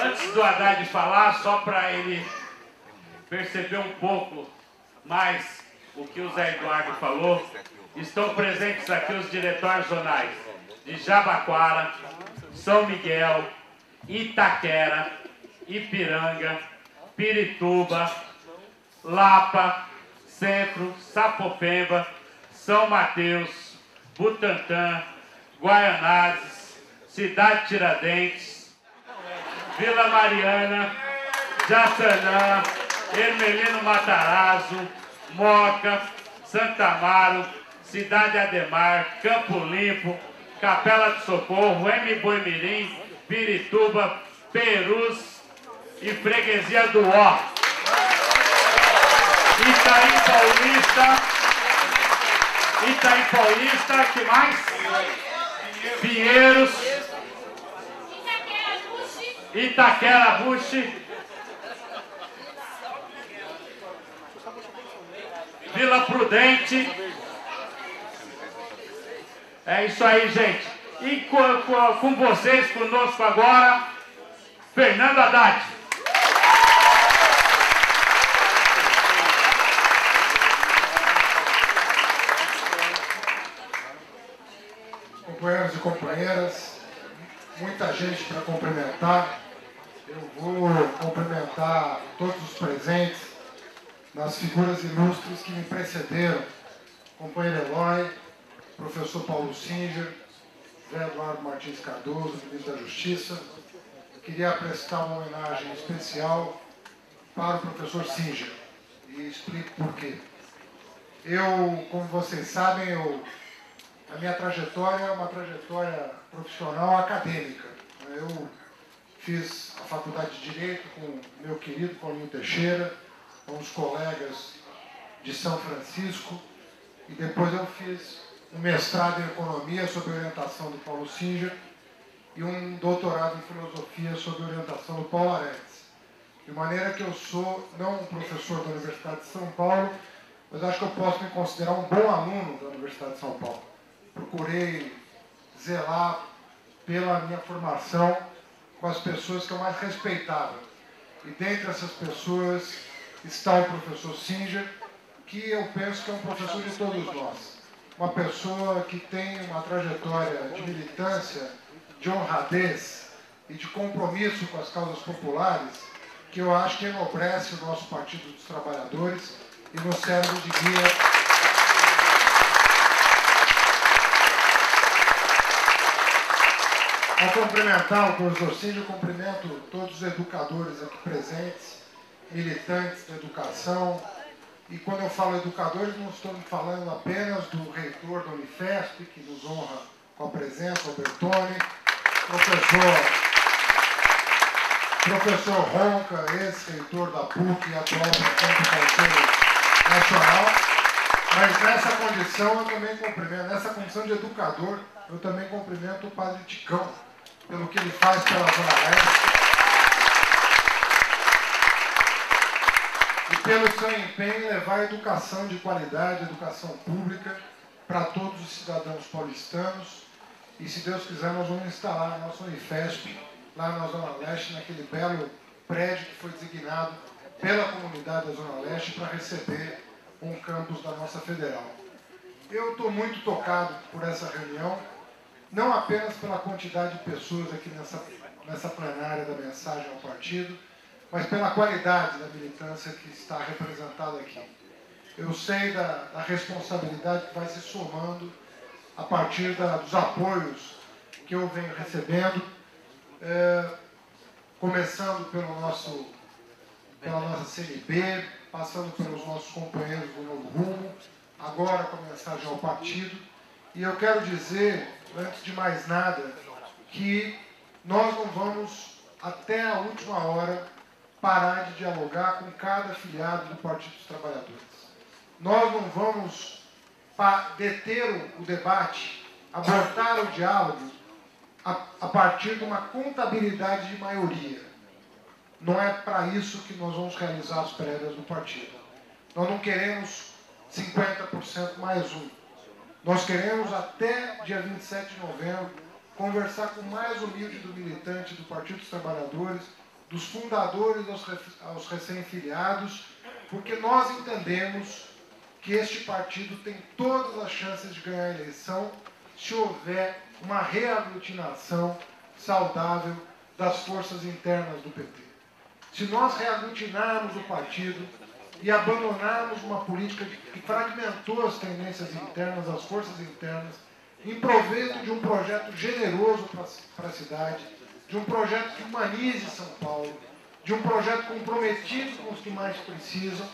Antes do Haddad falar, só para ele perceber um pouco mais o que o Zé Eduardo falou, estão presentes aqui os diretórios zonais de Jabaquara, São Miguel, Itaquera, Ipiranga, Pirituba, Lapa, Centro, Sapopemba, São Mateus, Butantã, Guaianazes, Cidade Tiradentes, Vila Mariana, Jaçanã, Ermelino Matarazzo, Moca, Santa Amaro, Cidade Ademar, Campo Limpo, Capela do Socorro, Boimirim, Pirituba, Perus e Freguesia do Ó. Itaim Paulista, que mais? Pinheiros, Itaquera, Buche, Vila Prudente. É isso aí, gente. E com vocês, conosco agora, Fernando Haddad. Companheiros e companheiras, muita gente para cumprimentar. Eu vou cumprimentar todos os presentes, nas figuras ilustres que me precederam. Companheiro Eloy, professor Paulo Singer, Zé Eduardo Martins Cardoso, ministro da Justiça. Eu queria prestar uma homenagem especial para o professor Singer, e explico por quê. Eu, como vocês sabem, a minha trajetória é uma trajetória profissional acadêmica. Eu fiz a faculdade de Direito com o meu querido Paulinho Teixeira, com os colegas de São Francisco, e depois eu fiz um mestrado em Economia sob orientação do Paulo Singer e um doutorado em Filosofia sob orientação do Paulo Arantes. De maneira que eu sou, não um professor da Universidade de São Paulo, mas acho que eu posso me considerar um bom aluno da Universidade de São Paulo. Procurei zelar pela minha formação com as pessoas que eu mais respeitava. E dentre essas pessoas está o professor Singer, que eu penso que é um professor de todos nós. Uma pessoa que tem uma trajetória de militância, de honradez e de compromisso com as causas populares, que eu acho que enobrece o nosso Partido dos Trabalhadores e nos serve de guia. Ao cumprimentar o professor Singer, eu cumprimento todos os educadores aqui presentes, militantes da educação. E quando eu falo educadores, não estou falando apenas do reitor da Unifesp, que nos honra com a presença, o Bertone, professor Ronca, ex-reitor da PUC e atual presidente do Conselho Nacional. Mas nessa condição eu também cumprimento, nessa condição de educador, eu também cumprimento o padre Ticão, pelo que ele faz pela Zona Leste e pelo seu empenho em levar a educação de qualidade, educação pública, para todos os cidadãos paulistanos. E, se Deus quiser, nós vamos instalar a nossa Unifesp lá na Zona Leste, naquele belo prédio que foi designado pela comunidade da Zona Leste para receber um campus da nossa federal. Eu estou muito tocado por essa reunião, não apenas pela quantidade de pessoas aqui nessa plenária da mensagem ao partido, mas pela qualidade da militância que está representada aqui. Eu sei da responsabilidade que vai se somando a partir dos apoios que eu venho recebendo, começando pela nossa CNB, passando pelos nossos companheiros do Novo Rumo, agora com a mensagem ao partido. E eu quero dizer, antes de mais nada, que nós não vamos, até a última hora, parar de dialogar com cada afiliado do Partido dos Trabalhadores. Nós não vamos deter o debate, abortar o diálogo a partir de uma contabilidade de maioria. Não é para isso que nós vamos realizar as prévias do partido. Nós não queremos 50% mais um. Nós queremos, até dia 27 de novembro, conversar com o mais humilde do militante do Partido dos Trabalhadores, dos fundadores aos recém-filiados, porque nós entendemos que este partido tem todas as chances de ganhar a eleição se houver uma reaglutinação saudável das forças internas do PT. Se nós reaglutinarmos o partido e abandonarmos uma política que fragmentou as tendências internas, as forças internas, em proveito de um projeto generoso para a cidade, de um projeto que humanize São Paulo, de um projeto comprometido com os que mais precisam,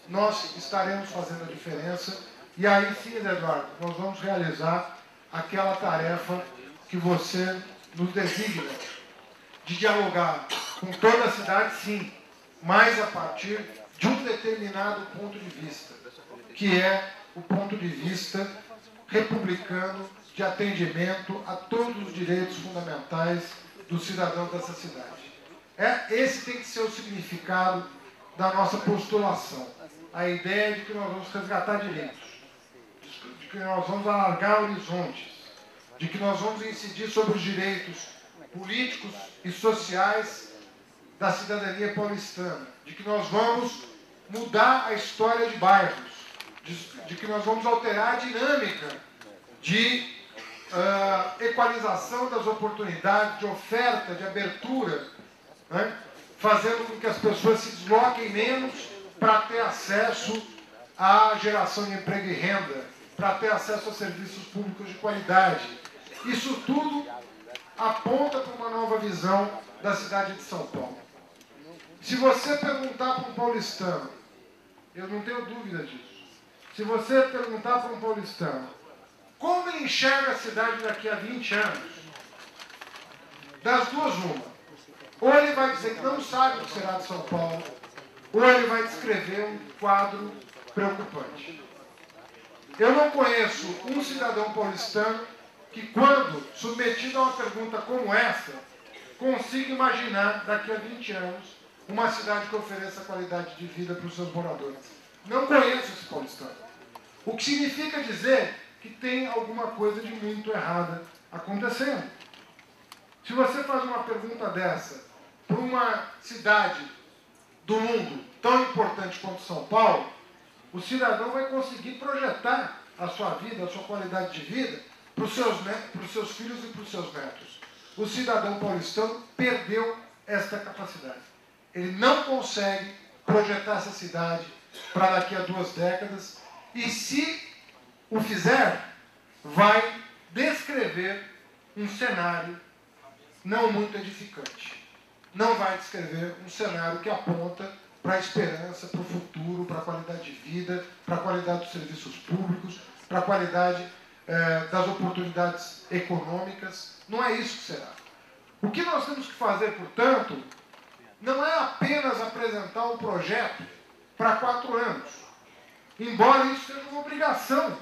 nós estaremos fazendo a diferença. E aí sim, Eduardo, nós vamos realizar aquela tarefa que você nos designa, de dialogar com toda a cidade, sim, mas a partir de um determinado ponto de vista, que é o ponto de vista republicano de atendimento a todos os direitos fundamentais dos cidadãos dessa cidade. Esse tem que ser o significado da nossa postulação. A ideia de que nós vamos resgatar direitos, de que nós vamos alargar horizontes, de que nós vamos incidir sobre os direitos políticos e sociais da cidadania paulistana, de que nós vamos mudar a história de bairros, de que nós vamos alterar a dinâmica de equalização das oportunidades, de oferta, de abertura, né? Fazendo com que as pessoas se desloquem menos para ter acesso à geração de emprego e renda, para ter acesso a serviços públicos de qualidade. Isso tudo aponta para uma nova visão da cidade de São Paulo. Se você perguntar para um paulistano, eu não tenho dúvida disso, se você perguntar para um paulistano como ele enxerga a cidade daqui a 20 anos, das duas uma. Ou ele vai dizer que não sabe o que será de São Paulo, ou ele vai descrever um quadro preocupante. Eu não conheço um cidadão paulistano que, quando submetido a uma pergunta como essa, consiga imaginar, daqui a 20 anos, uma cidade que ofereça qualidade de vida para os seus moradores. Não conheço esse paulistano. O que significa dizer que tem alguma coisa de muito errada acontecendo. Se você faz uma pergunta dessa para uma cidade do mundo tão importante quanto São Paulo, o cidadão vai conseguir projetar a sua vida, a sua qualidade de vida para os seus filhos e para os seus netos. O cidadão paulistano perdeu esta capacidade. Ele não consegue projetar essa cidade para daqui a 2 décadas e, se o fizer, vai descrever um cenário não muito edificante. Não vai descrever um cenário que aponta para a esperança, para o futuro, para a qualidade de vida, para a qualidade dos serviços públicos, para a qualidade das oportunidades econômicas. Não é isso que será. O que nós temos que fazer, portanto, não é apenas apresentar um projeto para 4 anos, embora isso seja uma obrigação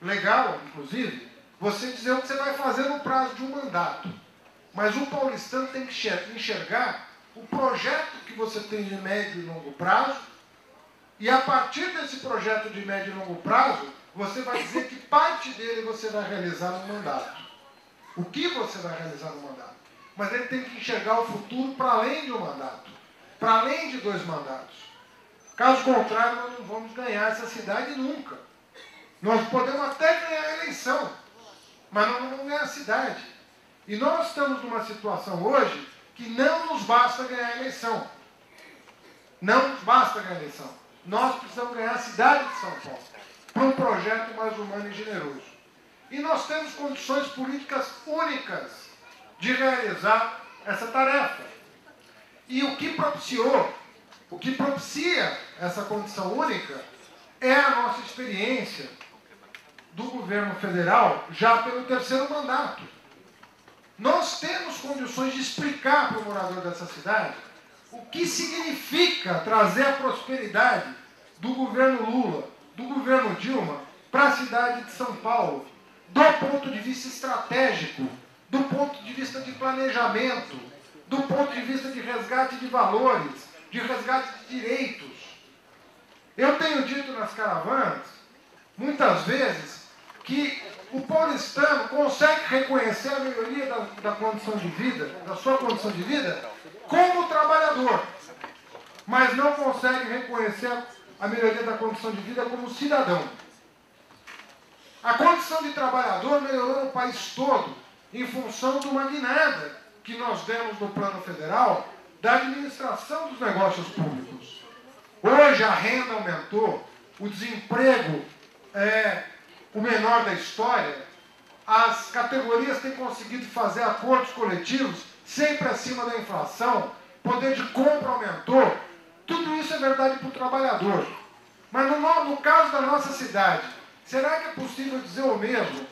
legal, inclusive, você dizer o que você vai fazer no prazo de um mandato. Mas o paulistano tem que enxergar o projeto que você tem de médio e longo prazo, e a partir desse projeto de médio e longo prazo, você vai dizer que parte dele você vai realizar no mandato. O que você vai realizar no mandato. Mas ele tem que enxergar o futuro para além de um mandato, para além de 2 mandatos. Caso contrário, nós não vamos ganhar essa cidade nunca. Nós podemos até ganhar a eleição, mas não vamos ganhar a cidade. E nós estamos numa situação hoje que não nos basta ganhar a eleição. Não nos basta ganhar a eleição. Nós precisamos ganhar a cidade de São Paulo para um projeto mais humano e generoso. E nós temos condições políticas únicas de realizar essa tarefa. E o que propicia essa condição única é a nossa experiência do governo federal já pelo 3º mandato. Nós temos condições de explicar para o morador dessa cidade o que significa trazer a prosperidade do governo Lula, do governo Dilma, para a cidade de São Paulo, do ponto de vista estratégico, do ponto de vista de planejamento, do ponto de vista de resgate de valores, de resgate de direitos. Eu tenho dito nas caravanas, muitas vezes, que o paulistano consegue reconhecer a melhoria da condição de vida, da sua condição de vida, como trabalhador, mas não consegue reconhecer a melhoria da condição de vida como cidadão. A condição de trabalhador melhorou no país todo em função de uma guinada que nós demos no plano federal da administração dos negócios públicos. Hoje a renda aumentou, o desemprego é o menor da história, as categorias têm conseguido fazer acordos coletivos sempre acima da inflação, poder de compra aumentou, tudo isso é verdade para o trabalhador. Mas no caso da nossa cidade, será que é possível dizer o mesmo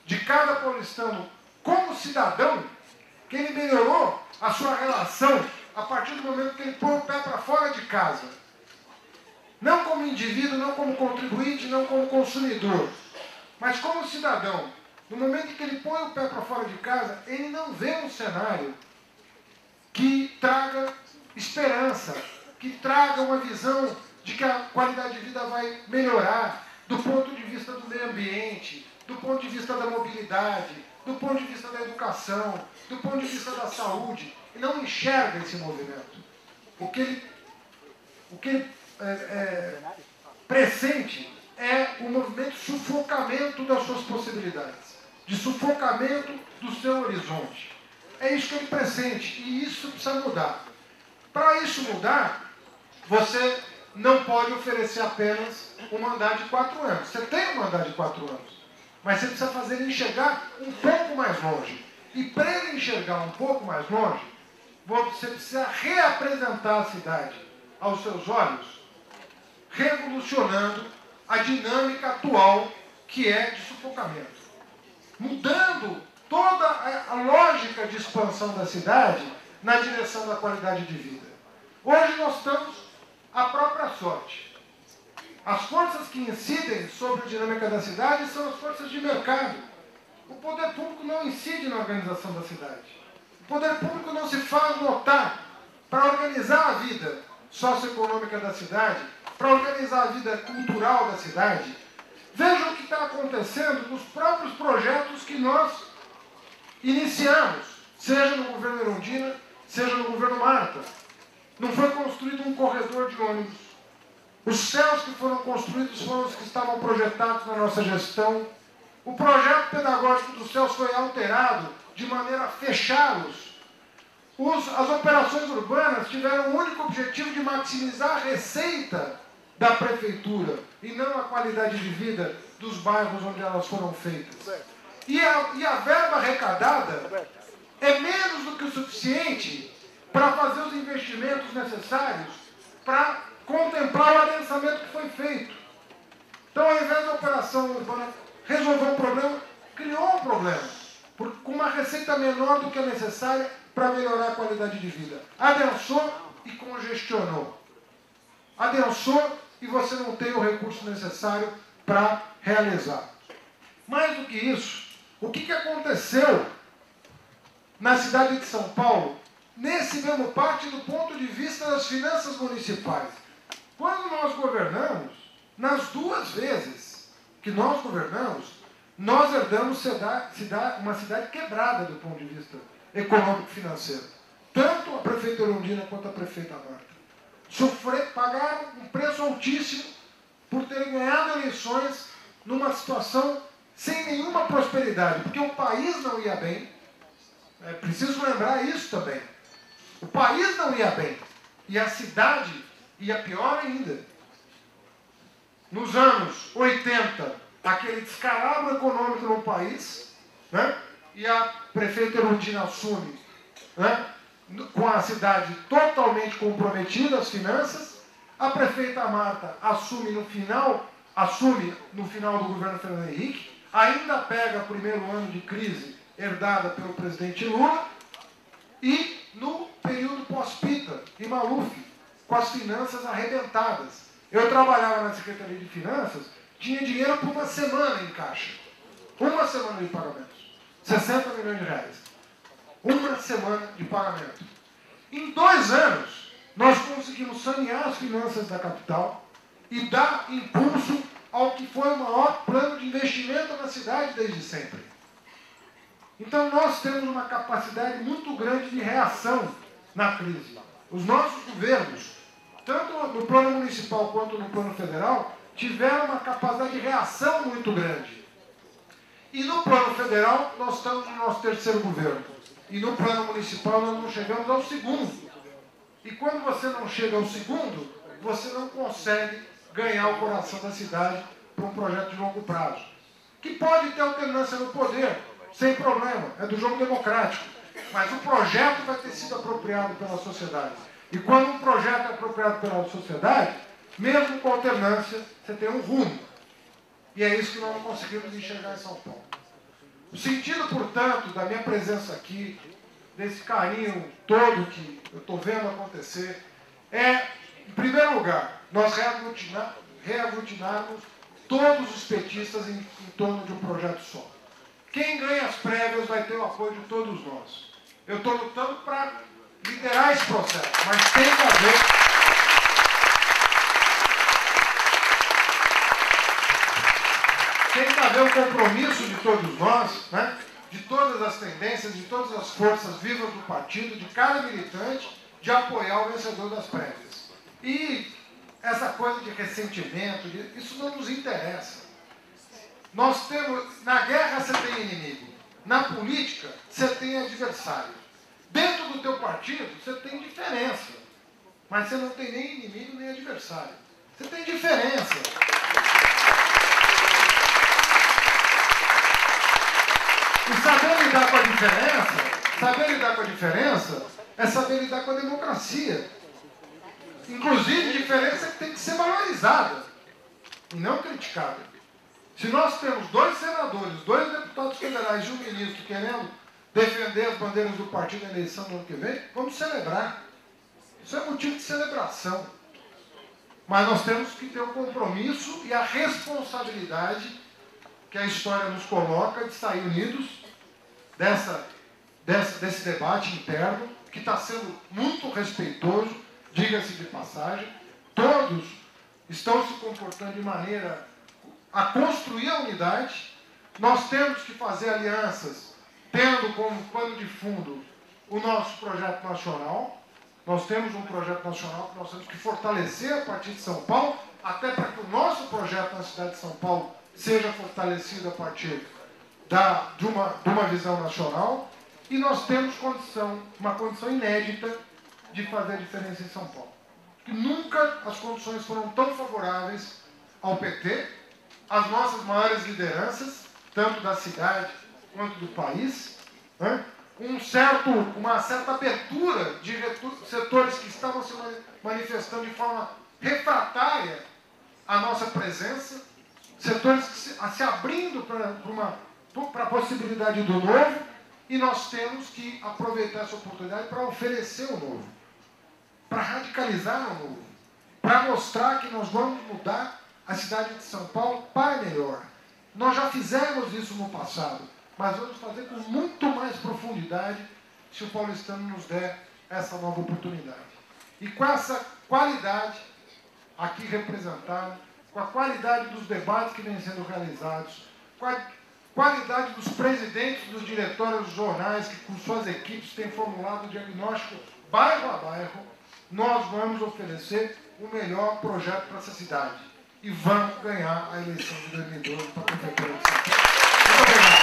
de cada paulistano como cidadão, que ele melhorou a sua relação a partir do momento que ele põe o pé para fora de casa? Não como indivíduo, não como contribuinte, não como consumidor, mas como cidadão. No momento em que ele põe o pé para fora de casa, ele não vê um cenário que traga esperança, que traga uma visão de que a qualidade de vida vai melhorar do ponto de vista do meio ambiente, do ponto de vista da mobilidade, do ponto de vista da educação, do ponto de vista da saúde. Ele não enxerga esse movimento. O que ele pressente é o movimento de sufocamento das suas possibilidades, de sufocamento do seu horizonte. É isso que ele pressente, e isso precisa mudar. Para isso mudar, você não pode oferecer apenas um mandato de 4 anos. Você tem um mandato de 4 anos, mas você precisa fazer ele enxergar um pouco mais longe. E para ele enxergar um pouco mais longe, você precisa reapresentar a cidade aos seus olhos, revolucionando a dinâmica atual que é de sufocamento. Mudando toda a lógica de expansão da cidade na direção da qualidade de vida. Hoje nós estamos à própria sorte. As forças que incidem sobre a dinâmica da cidade são as forças de mercado. O poder público não incide na organização da cidade. O poder público não se faz notar para organizar a vida socioeconômica da cidade, para organizar a vida cultural da cidade. Vejam o que está acontecendo nos próprios projetos que nós iniciamos, seja no governo Erundina, seja no governo Marta. Não foi construído um corredor de ônibus. Os céus que foram construídos foram os que estavam projetados na nossa gestão. O projeto pedagógico dos céus foi alterado de maneira a fechá-los. As operações urbanas tiveram o único objetivo de maximizar a receita da prefeitura e não a qualidade de vida dos bairros onde elas foram feitas. E a verba arrecadada é menos do que o suficiente para fazer os investimentos necessários para contemplar o adensamento que foi feito. Então, ao invés da operação urbana resolver um problema, criou um problema, com uma receita menor do que é necessária para melhorar a qualidade de vida. Adensou e congestionou. Adensou e você não tem o recurso necessário para realizar. Mais do que isso, o que aconteceu na cidade de São Paulo, nesse mesmo parte do ponto de vista das finanças municipais? Quando nós governamos, nas 2 vezes que nós governamos, nós herdamos uma cidade quebrada do ponto de vista econômico-financeiro. Tanto a prefeita Erundina quanto a prefeita Marta pagaram um preço altíssimo por terem ganhado eleições numa situação sem nenhuma prosperidade, porque o país não ia bem. É preciso lembrar isso também. O país não ia bem e a cidade ia pior ainda. Nos anos 80, aquele descalabro econômico no país, né? E a prefeita Erundina assume, né? Com a cidade totalmente comprometida, as finanças. A prefeita Marta assume no final do governo Fernando Henrique, ainda pega o primeiro ano de crise herdada pelo presidente Lula, e no período pós-Pita e Maluf, com as finanças arrebentadas. Eu trabalhava na Secretaria de Finanças, tinha dinheiro por 1 semana em caixa. 1 semana de pagamentos. 60 milhões de reais. 1 semana de pagamento. Em 2 anos, nós conseguimos sanear as finanças da capital e dar impulso ao que foi o maior plano de investimento na cidade desde sempre. Então nós temos uma capacidade muito grande de reação na crise. Os nossos governos, tanto no plano municipal quanto no plano federal, tiveram uma capacidade de reação muito grande. E no plano federal, nós estamos no nosso terceiro governo. E no plano municipal, nós não chegamos ao segundo. E quando você não chega ao segundo, você não consegue ganhar o coração da cidade para um projeto de longo prazo. Que pode ter alternância no poder, sem problema, é do jogo democrático. Mas o projeto vai ter sido apropriado pela sociedade. E quando um projeto é apropriado pela sociedade, mesmo com alternância, você tem um rumo. E é isso que nós não conseguimos enxergar em São Paulo. O sentido, portanto, da minha presença aqui, desse carinho todo que eu estou vendo acontecer, é, em primeiro lugar, nós reaglutinarmos todos os petistas em torno de um projeto só. Quem ganha as prévias vai ter o apoio de todos nós. Eu estou lutando para liderar esse processo, mas tem que haver um compromisso de todos nós, né? De todas as tendências, de todas as forças vivas do partido, de cada militante, de apoiar o vencedor das prévias. E essa coisa de ressentimento, isso não nos interessa. Nós temos, na guerra você tem inimigo, na política você tem adversário. Dentro do teu partido você tem diferença, mas você não tem nem inimigo nem adversário. Você tem diferença. E saber lidar com a diferença é saber lidar com a democracia. Inclusive, diferença que tem que ser valorizada e não criticada. Se nós temos 2 senadores, 2 deputados federais e um ministro querendo defender as bandeiras do partido na eleição do ano que vem, vamos celebrar. Isso é motivo de celebração. Mas nós temos que ter o compromisso e a responsabilidade que a história nos coloca de sair unidos desse debate interno, que está sendo muito respeitoso, diga-se de passagem. Todos estão se comportando de maneira a construir a unidade. Nós temos que fazer alianças, tendo como pano de fundo o nosso projeto nacional. Nós temos um projeto nacional que nós temos que fortalecer a partir de São Paulo, até para que o nosso projeto na cidade de São Paulo seja fortalecido a partir de uma visão nacional. E nós temos uma condição inédita de fazer a diferença em São Paulo. Que nunca as condições foram tão favoráveis ao PT, às nossas maiores lideranças, tanto da cidade quanto do país, né? Uma certa abertura de setores que estavam se manifestando de forma refratária à nossa presença, setores que se abrindo para a possibilidade do novo, e nós temos que aproveitar essa oportunidade para oferecer o novo, para radicalizar o novo, para mostrar que nós vamos mudar a cidade de São Paulo para melhor. Nós já fizemos isso no passado, mas vamos fazer com muito mais profundidade se o paulistano nos der essa nova oportunidade. E com essa qualidade aqui representada, com a qualidade dos debates que vêm sendo realizados, com a qualidade dos presidentes dos diretórios dos jornais que com suas equipes têm formulado o diagnóstico bairro a bairro, nós vamos oferecer o melhor projeto para essa cidade. E vamos ganhar a eleição de 2012 para a Prefeitura de São Paulo. Muito obrigado.